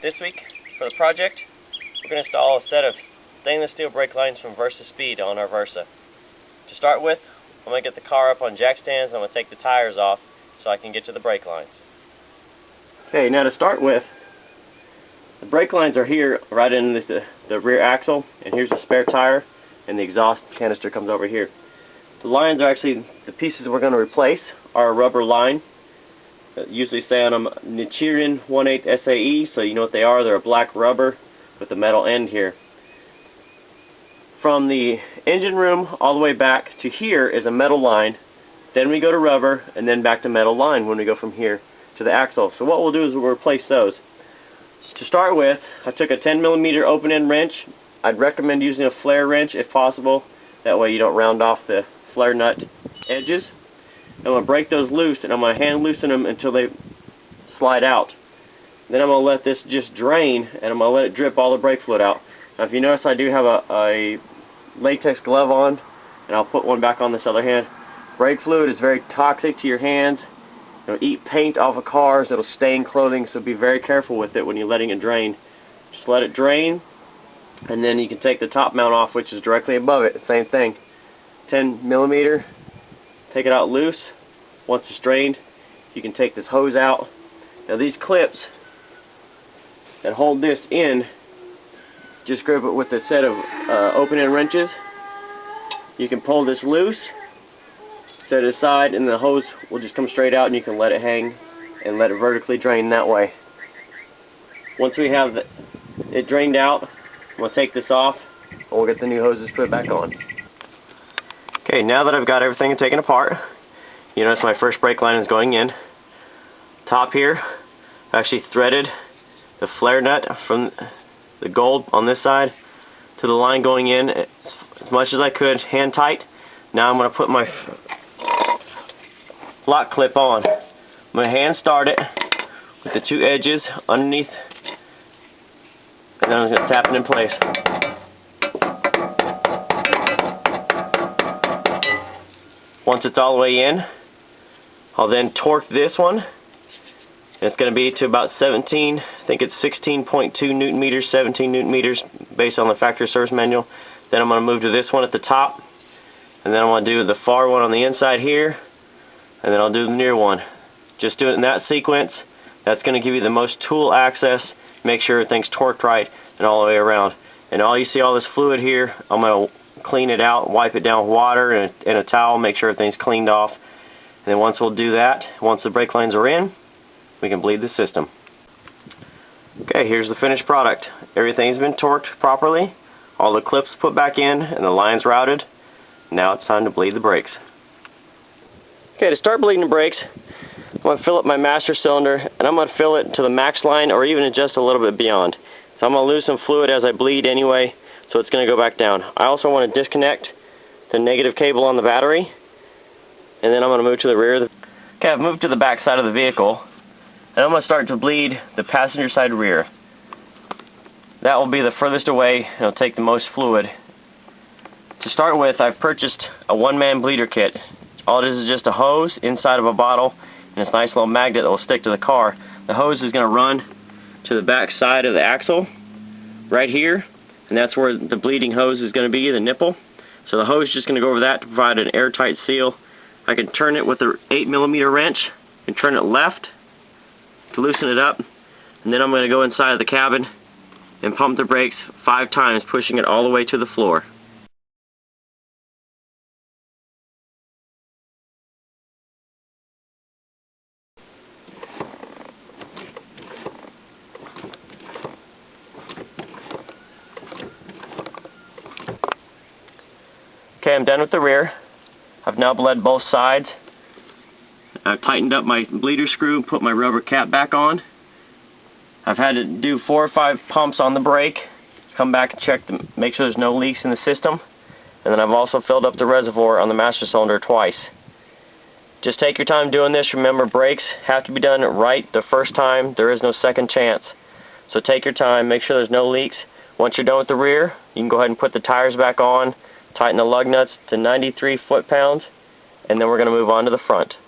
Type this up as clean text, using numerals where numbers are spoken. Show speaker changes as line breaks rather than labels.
This week, for the project, we're going to install a set of stainless steel brake lines from Versa Speed on our Versa. To start with, I'm going to get the car up on jack stands and I'm going to take the tires off so I can get to the brake lines. Okay, now to start with, the brake lines are here right in the rear axle, and here's the spare tire, and the exhaust canister comes over here. The lines are actually, the pieces we're going to replace are a rubber line. Usually say on them Nissan 1/8 SAE, so you know what they are. They're a black rubber with a metal end here. From the engine room all the way back to here is a metal line. Then we go to rubber, and then back to metal line when we go from here to the axle. So what we'll do is we'll replace those. To start with, I took a 10mm open end wrench. I'd recommend using a flare wrench if possible. That way you don't round off the flare nut edges. I'm going to break those loose, and I'm going to hand loosen them until they slide out. Then I'm going to let this just drain, and I'm going to let it drip all the brake fluid out. Now if you notice, I do have a latex glove on, and I'll put one back on this other hand. Brake fluid is very toxic to your hands. It'll eat paint off of cars, it'll stain clothing, so be very careful with it when you're letting it drain. Just let it drain, and then you can take the top mount off, which is directly above it. Same thing. 10mm. Take it out loose. Once it's drained, you can take this hose out. Now these clips that hold this in, just grip it with a set of open-end wrenches. You can pull this loose, set it aside, and the hose will just come straight out, and you can let it hang and let it vertically drain that way. Once we have it drained out, we'll take this off, and we'll get the new hoses put back on. Okay, now that I've got everything taken apart, you notice my first brake line is going in. Top here, I actually threaded the flare nut from the gold on this side to the line going in as much as I could, hand tight. Now I'm going to put my lock clip on. I'm going to hand start it with the two edges underneath, and then I'm going to tap it in place. Once it's all the way in, I'll then torque this one. It's going to be to about 17, I think it's 16.2 Newton meters, 17 Newton meters based on the factory service manual. Then I'm going to move to this one at the top, and then I'm going to do the far one on the inside here, and then I'll do the near one. Just do it in that sequence. That's going to give you the most tool access, make sure everything's torqued right and all the way around. And all you see all this fluid here, I'm going to clean it out, wipe it down with water and a towel, make sure everything's cleaned off. And then once we'll do that, once the brake lines are in, we can bleed the system. Okay, here's the finished product. Everything's been torqued properly, all the clips put back in, and the lines routed. Now it's time to bleed the brakes. Okay, to start bleeding the brakes, I'm going to fill up my master cylinder, and I'm going to fill it to the max line or even just a little bit beyond. So I'm going to lose some fluid as I bleed anyway, so it's going to go back down. I also want to disconnect the negative cable on the battery, and then I'm going to move to the rear. Okay, I've moved to the back side of the vehicle, and I'm going to start to bleed the passenger side rear. That will be the furthest away, and it'll take the most fluid. To start with, I've purchased a one-man bleeder kit. All it is just a hose inside of a bottle, and this nice little magnet that will stick to the car. The hose is going to run to the back side of the axle, right here. And that's where the bleeding hose is going to be, the nipple. So the hose is just going to go over that to provide an airtight seal. I can turn it with an 8mm wrench and turn it left to loosen it up. And then I'm going to go inside of the cabin and pump the brakes 5 times, pushing it all the way to the floor. Okay, I'm done with the rear. I've now bled both sides. I've tightened up my bleeder screw, put my rubber cap back on. I've had to do 4 or 5 pumps on the brake, come back and check to make sure there's no leaks in the system. And then I've also filled up the reservoir on the master cylinder twice. Just take your time doing this. Remember, brakes have to be done right the first time. There is no second chance. So take your time, make sure there's no leaks. Once you're done with the rear, you can go ahead and put the tires back on, tighten the lug nuts to 93 foot-pounds, and then we're going to move on to the front.